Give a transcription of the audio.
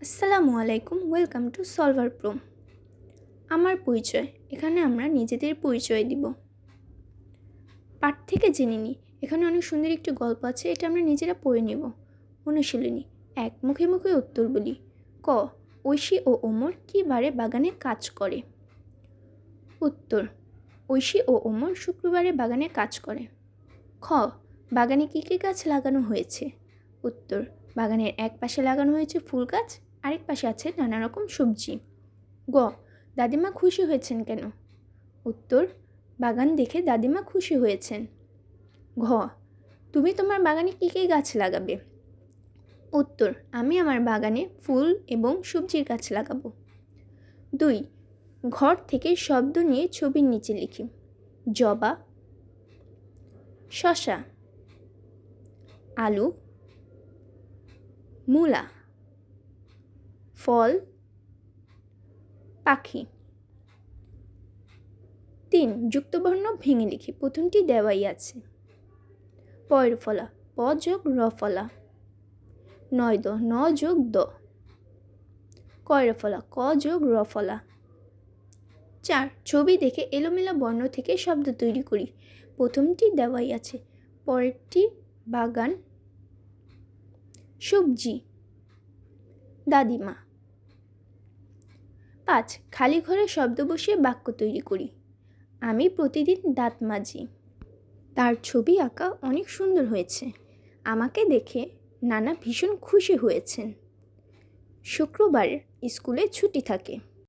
আসসালামু আলাইকুম, welcome to solver pro. আমার পরিচয়, এখানে আমরা নিজেদের পরিচয় দিব। পাঠ থেকে জেনে নিই, এখানে অনেক সুন্দর একটি গল্প আছে, এটা আমরা নিজেরা পড়ে নেব। অনুশীলনী 1, মুখে মুখে উত্তর বলি। ক, ঐশী ও ওমর কী বারে বাগানে কাজ করে? উত্তর, ঐশী ও ওমর শুক্রবারে বাগানে কাজ করে। খ, বাগানে কী কী গাছ লাগানো হয়েছে? উত্তর, বাগানের এক পাশে লাগানো হয়েছে ফুল গাছ, আরেক পাশে আছে নানা রকম সবজি। গ, দাদিমা খুশি হয়েছেন কেন? উত্তর, বাগান দেখে দাদিমা খুশি হয়েছেন। ঘ, তুমি তোমার বাগানে কী কী গাছ লাগাবে? উত্তর, আমি আমার বাগানে ফুল এবং সবজির গাছ লাগাবো। 2, ঘর থেকে শব্দ নিয়ে ছবির নিচে লিখি। জবা, শসা, আলু, মূলা, ফল, পাখি। 3, যুক্তবর্ণ ভেঙে লিখি। প্রথমটি দেওয়াই আছে। পয়ের ফলা, প যোগ র ফলা। 9 দ, ন যোগ দ। কয়ের ফলা, ক যোগ র ফলা। 4, ছবি দেখে এলোমেলো বর্ণ থেকে শব্দ তৈরি করি। প্রথমটি দেওয়াই আছে, পরেরটি বাগান, সবজি, দাদিমা। 5, খালি ঘরে শব্দ বসিয়ে বাক্য তৈরি করি। আমি প্রতিদিন দাঁত মাজি। তার ছবি আঁকা অনেক সুন্দর হয়েছে। আমাকে দেখে নানা ভীষণ খুশি হয়েছেন। শুক্রবার স্কুলে ছুটি থাকে।